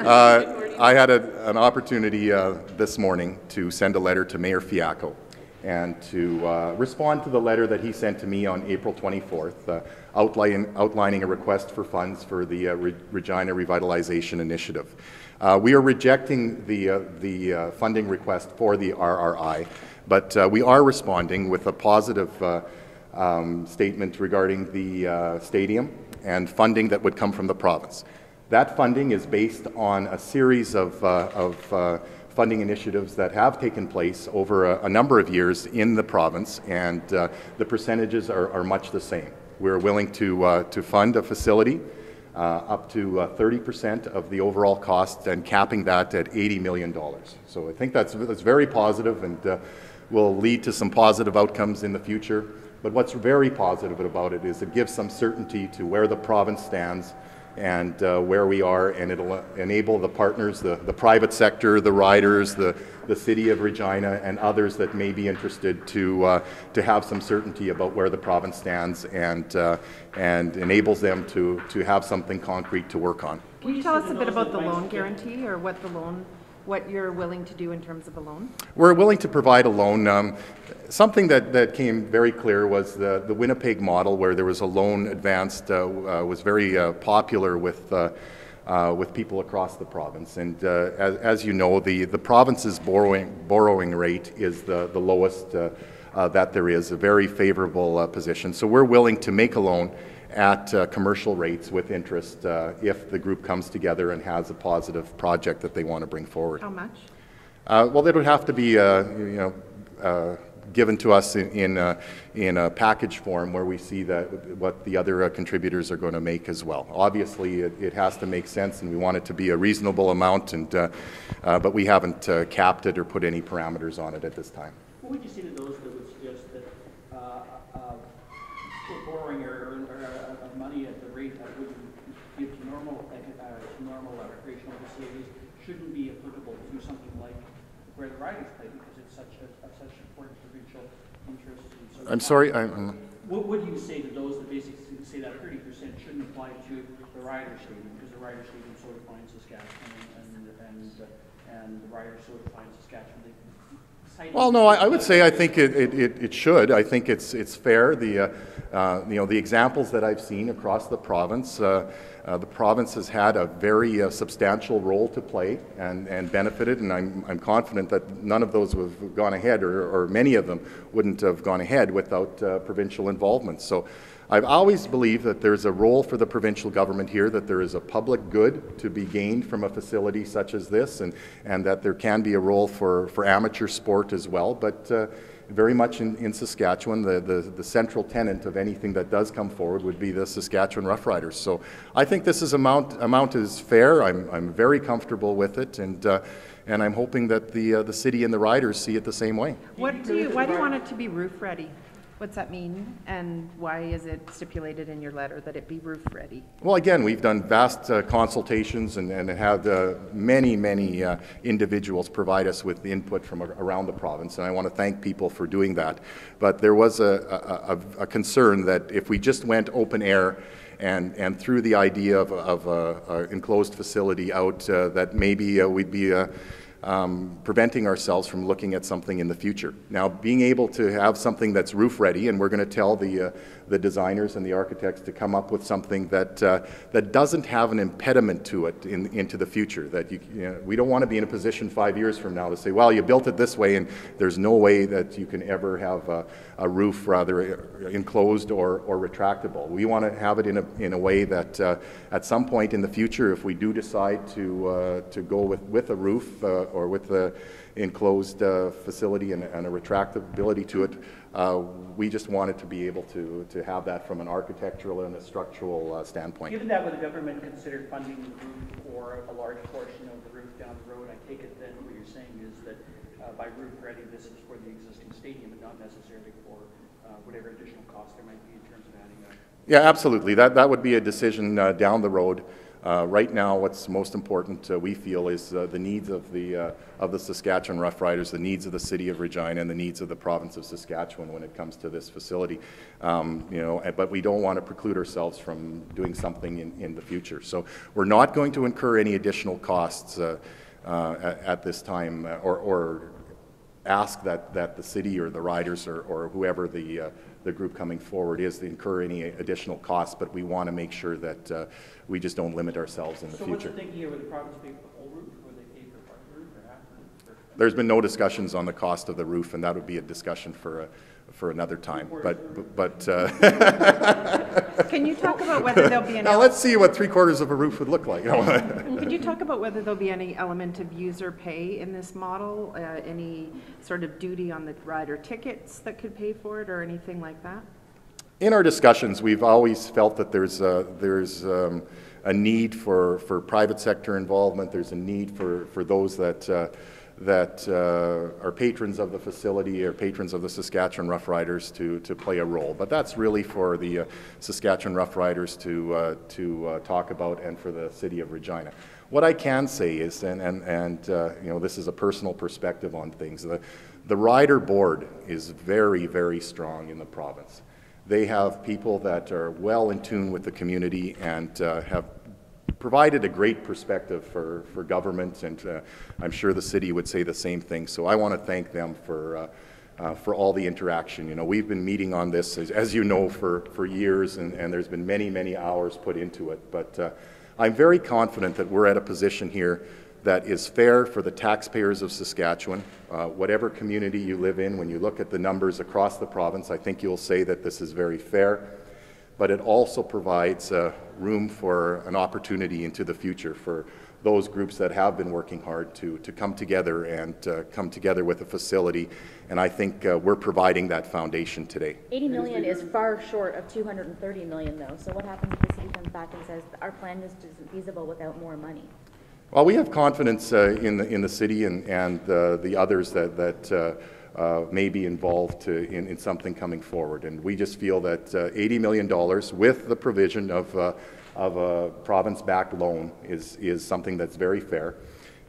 I had an opportunity this morning to send a letter to Mayor Fiacco and to respond to the letter that he sent to me on April 24th, outlining a request for funds for the Regina Revitalization Initiative. We are rejecting the funding request for the RRI, but we are responding with a positive statement regarding the stadium and funding that would come from the province. That funding is based on a series of funding initiatives that have taken place over a number of years in the province, and the percentages are much the same. We're willing to fund a facility up to 30% of the overall cost and capping that at $80 million. So I think that's very positive and will lead to some positive outcomes in the future. But what's very positive about it is it gives some certainty to where the province stands and where we are, and it'll enable the partners, the private sector, the riders, the City of Regina, and others that may be interested to have some certainty about where the province stands, and enables them to have something concrete to work on. Can you tell us a bit about the loan guarantee, or what you're willing to do in terms of a loan? We're willing to provide a loan. Something that came very clear was the Winnipeg model, where there was a loan advanced, was very popular with people across the province. And as you know, the province's borrowing rate is the lowest that there is, a very favorable position. So we're willing to make a loan at commercial rates with interest if the group comes together and has a positive project that they want to bring forward. How much? Well, that would have to be given to us in a package form where we see what the other contributors are going to make as well. Obviously, it has to make sense, and we want it to be a reasonable amount, and but we haven't capped it or put any parameters on it at this time. What would you say to those that would suggest that borrowing or money at the rate that would give to normal recreational facilities shouldn't be applicable to something like where the riders play, because it's such important provincial interest? I'm sorry. What do you say to those that basically say that 30% shouldn't apply to the Riders Stadium, because the Riders Stadium so defines Saskatchewan, and the Riders so defines Saskatchewan? Well, no, I would say I think it should. I think it's fair. The examples that I've seen across the province has had a very substantial role to play and benefited, and I'm confident that none of those would have gone ahead, or many of them wouldn't have gone ahead without provincial involvement. So I've always believed that there's a role for the provincial government here, that there is a public good to be gained from a facility such as this, and that there can be a role for amateur sport as well. But very much in Saskatchewan, the central tenet of anything that does come forward would be the Saskatchewan Roughriders. So I think this is amount is fair. I'm very comfortable with it, and I'm hoping that the city and the riders see it the same way. Why do you want it to be roof ready? What's that mean, and why is it stipulated in your letter that it be roof ready? Well, again, we've done vast consultations and had many individuals provide us with input from around the province, and I want to thank people for doing that. But there was a concern that if we just went open air and threw the idea of an enclosed facility out, that maybe we'd be preventing ourselves from looking at something in the future. Now, being able to have something that's roof ready, and we're going to tell the designers and the architects to come up with something that doesn't have an impediment to it into the future. That we don't want to be in a position 5 years from now to say, well, you built it this way, and there's no way that you can ever have a roof rather enclosed or retractable. We want to have it in a way that at some point in the future, if we do decide to go with a roof or with the enclosed facility and a retractability to it, we just wanted to be able to have that from an architectural and a structural standpoint. Given that, would the government consider funding the roof or a large portion of the roof down the road? I take it then what you're saying is that by roof ready, this is for the existing stadium and not necessarily for whatever additional cost there might be in terms of adding a... Yeah, absolutely. That would be a decision down the road Right now, what's most important, we feel, is the needs of the Saskatchewan Roughriders, the needs of the City of Regina, and the needs of the province of Saskatchewan when it comes to this facility. But we don't want to preclude ourselves from doing something in the future. So we're not going to incur any additional costs at this time, or ask that the city or the riders or whoever the group coming forward is to incur any additional costs, but we want to make sure that we just don't limit ourselves in the future. So what's the thinking here? Would the province pay for the whole roof, or they pay for part of the roof, or half the roof? There's been no discussions on the cost of the roof, and that would be a discussion for another time. But Can you talk about whether there'll be an... now let's see what 3/4 of a roof would look like. Could you talk about whether there'll be any element of user pay in this model? Any sort of duty on the rider tickets that could pay for it, or anything like that? In our discussions, we've always felt that there's a need for private sector involvement. There's a need for those that are patrons of the facility or patrons of the Saskatchewan Roughriders to play a role. But that's really for the Saskatchewan Roughriders to talk about, and for the City of Regina. What I can say is, and this is a personal perspective on things, the rider board is very, very strong in the province. They have people that are well in tune with the community and have provided a great perspective for government, and I'm sure the city would say the same thing. So I want to thank them for all the interaction. You know, we've been meeting on this, as you know, for years, and there's been many, many hours put into it. But I'm very confident that we're at a position here that is fair for the taxpayers of Saskatchewan. Whatever community you live in, when you look at the numbers across the province, I think you'll say that this is very fair. But it also provides room for an opportunity into the future for those groups that have been working hard to come together and come together with a facility. And I think we're providing that foundation today. 80 million is far short of 230 million, though. So what happens if the city comes back and says our plan just isn't feasible without more money? Well, we have confidence in the city and the others that may be involved in something coming forward. And we just feel that $80 million with the provision of a province-backed loan is something that's very fair.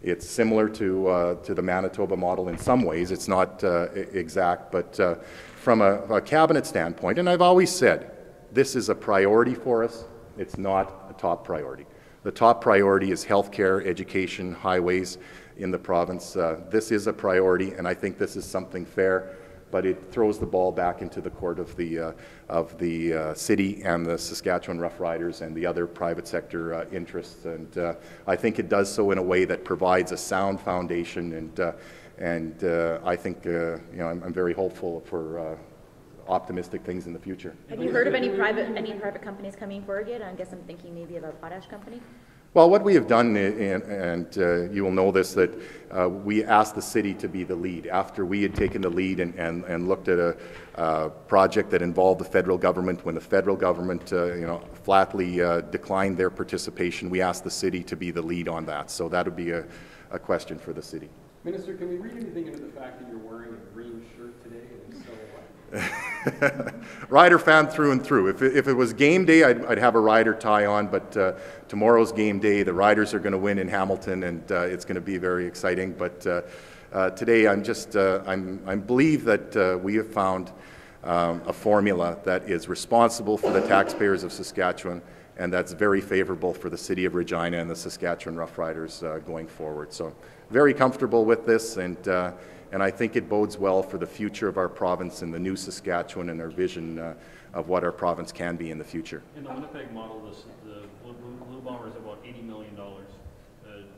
It's similar to the Manitoba model in some ways. It's not exact, but from a cabinet standpoint, and I've always said, this is a priority for us. It's not a top priority. The top priority is healthcare, education, highways in the province. This is a priority, and I think this is something fair, but it throws the ball back into the court of the city and the Saskatchewan Roughriders and the other private sector interests. And I think it does so in a way that provides a sound foundation, and I think I'm very hopeful for optimistic things in the future. Have you heard of any private companies coming forward yet? I guess I'm thinking maybe of a potash company. Well, what we have done, and you will know this, that we asked the city to be the lead. After we had taken the lead and looked at a project that involved the federal government, when the federal government flatly declined their participation, we asked the city to be the lead on that. So that would be a question for the city. Minister, can we read anything into the fact that you're wearing a green shirt today? And so Rider fan through and through. If it was game day, I'd have a Rider tie on, but tomorrow's game day. The Riders are going to win in Hamilton, and it's going to be very exciting. But today, I believe that we have found a formula that is responsible for the taxpayers of Saskatchewan, and that's very favorable for the City of Regina and the Saskatchewan Roughriders going forward. So very comfortable with this, and I think it bodes well for the future of our province and the new Saskatchewan and our vision of what our province can be in the future. In the Winnipeg model, the Blue Bombers are about $80 million. Do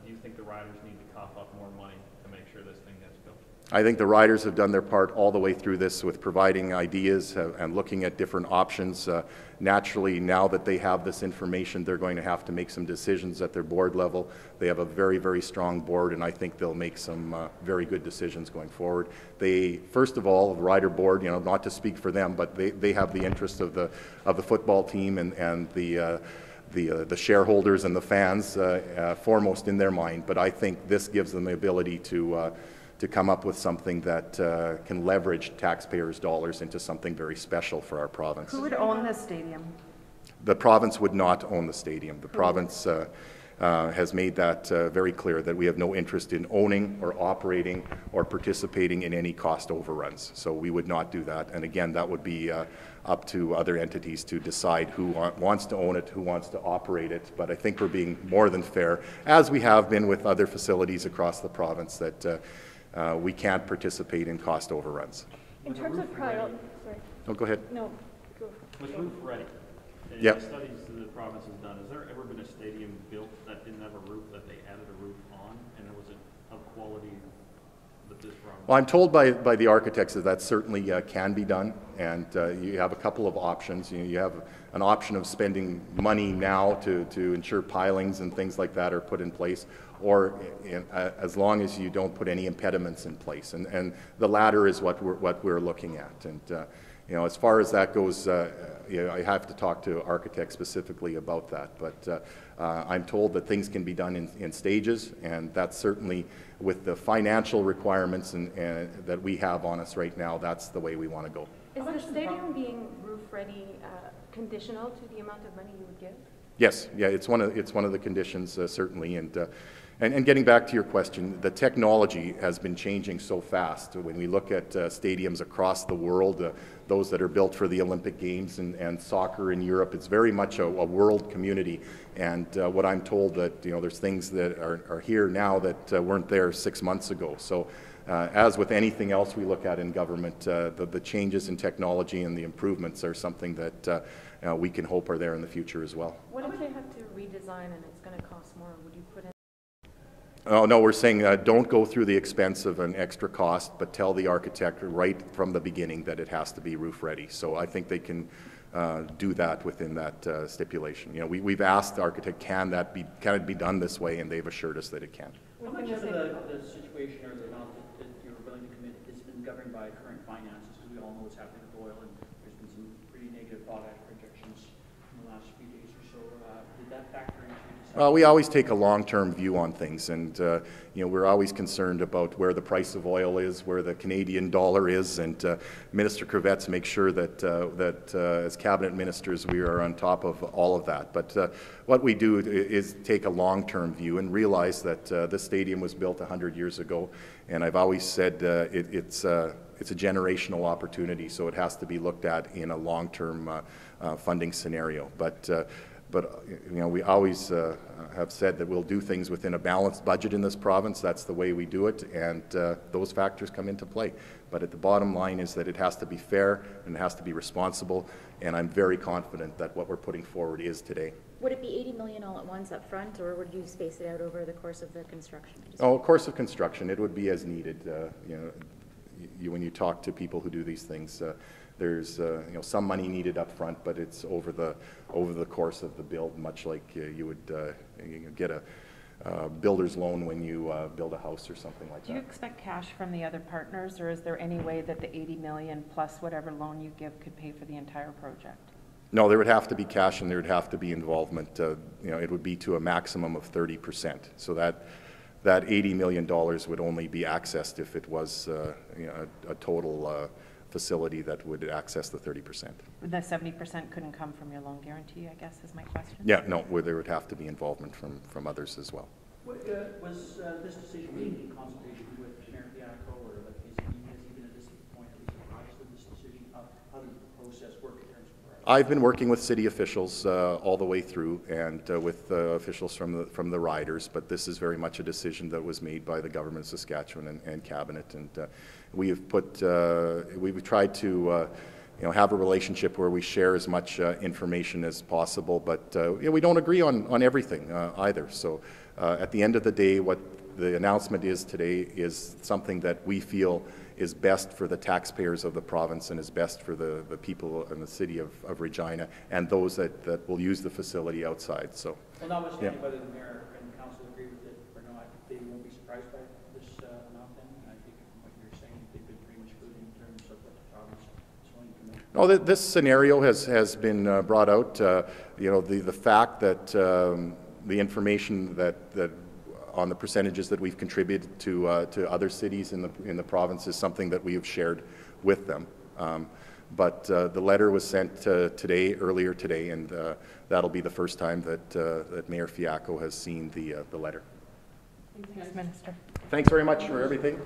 you think the Riders need to cough up more money to make sure this thing gets built? I think the Riders have done their part all the way through this with providing ideas and looking at different options. Naturally, now that they have this information, they're going to have to make some decisions at their board level. They have a very, very strong board, and I think they'll make some very good decisions going forward. They, first of all, the Rider board, not to speak for them, but they have the interest of the football team and the shareholders and the fans foremost in their mind. But I think this gives them the ability to come up with something that can leverage taxpayers' dollars into something very special for our province. Who would own this stadium? The province would not own the stadium. The province has made that very clear, that we have no interest in owning or operating or participating in any cost overruns. So we would not do that. And again, that would be up to other entities to decide who wants to own it, who wants to operate it. But I think we're being more than fair, as we have been with other facilities across the province, that we can't participate in cost overruns. In terms of sorry. Oh, go ahead. No, go. With roof ready, in Yeah. the studies that the province has done, has there ever been a stadium built that didn't have a roof, that they added a roof on, and was it of quality that this province? Well, I'm told by the architects that certainly can be done, and you have a couple of options. You have an option of spending money now to ensure pilings and things like that are put in place, or as long as you don't put any impediments in place. And the latter is what we're looking at. And you know, as far as that goes, you know, I have to talk to architects specifically about that. But I'm told that things can be done in stages, and that's certainly, with the financial requirements that we have on us right now, that's the way we want to go. Is the stadium being roof-ready conditional to the amount of money you would give? Yes, yeah, it's one of the conditions, certainly. And getting back to your question, the technology has been changing so fast. When we look at stadiums across the world, those that are built for the Olympic Games and soccer in Europe, it's very much a world community. And what I'm told, that, you know, there's things that are here now that weren't there 6 months ago. So as with anything else we look at in government, the changes in technology and the improvements are something that we can hope are there in the future as well. What if they have to redesign and it's going to cost more? Would you put in? Oh, no, we're saying don't go through the expense of an extra cost, but tell the architect right from the beginning that it has to be roof ready. So I think they can do that within that stipulation. You know, we've asked the architect, can it be done this way, and they've assured us that it can. How much of the situation or the amount that you're willing to commit has been governed by current finances? Because we all know what's happening with oil, and there's been some pretty negative thought-out projections in the last few days or so. Did that factor into your decision? Well, we always take a long-term view on things, and you know, we're always concerned about where the price of oil is, where the Canadian dollar is, and Minister Crevetz makes sure that as cabinet ministers we are on top of all of that. But what we do is take a long-term view and realize that this stadium was built 100 years ago, and I've always said it's a generational opportunity, so it has to be looked at in a long-term funding scenario. But you know, we always have said that we'll do things within a balanced budget in this province. That's the way we do it, and those factors come into play. But at the bottom line is that it has to be fair and it has to be responsible, and I'm very confident that what we're putting forward is today. Would it be 80 million all at once up front, or would you space it out over the course of the construction? Oh, course of construction, it would be as needed. You know, when you talk to people who do these things, there's you know, some money needed up front, but it's over the course of the build, much like you would get a builder's loan when you build a house or something like that. Do you expect cash from the other partners, or is there any way that the 80 million plus whatever loan you give could pay for the entire project? No, there would have to be cash, and there would have to be involvement. You know, it would be to a maximum of 30%. So that $80 million would only be accessed if it was you know, a total facility that would access the 30%. The 70% couldn't come from your loan guarantee, I guess, is my question. Yeah, no, where there would have to be involvement from others as well. Was this decision made in consultation with Mayor Fiacco, or like, has he been at this point at least apprised of this decision? How did the process work in terms of? I've been working with city officials all the way through, and with officials from the riders, but this is very much a decision that was made by the government of Saskatchewan and cabinet, and we've tried to you know, have a relationship where we share as much information as possible, but you know, we don't agree on everything either. So at the end of the day, what the announcement is today is something that we feel is best for the taxpayers of the province and is best for the people in the city of Regina and those that will use the facility outside. So, well, notwithstanding yeah. whether the mayor and council agree with it or not, they won't be surprised by this amount then? I think from what you're saying, they've been pretty much good in terms of what the province is willing to make. No, this scenario has been brought out. You know, the fact that the information that on the percentages that we've contributed to other cities in the province is something that we have shared with them. But the letter was sent earlier today, and that'll be the first time that Mayor Fiacco has seen the letter. Thanks, Minister. Thanks very much for everything.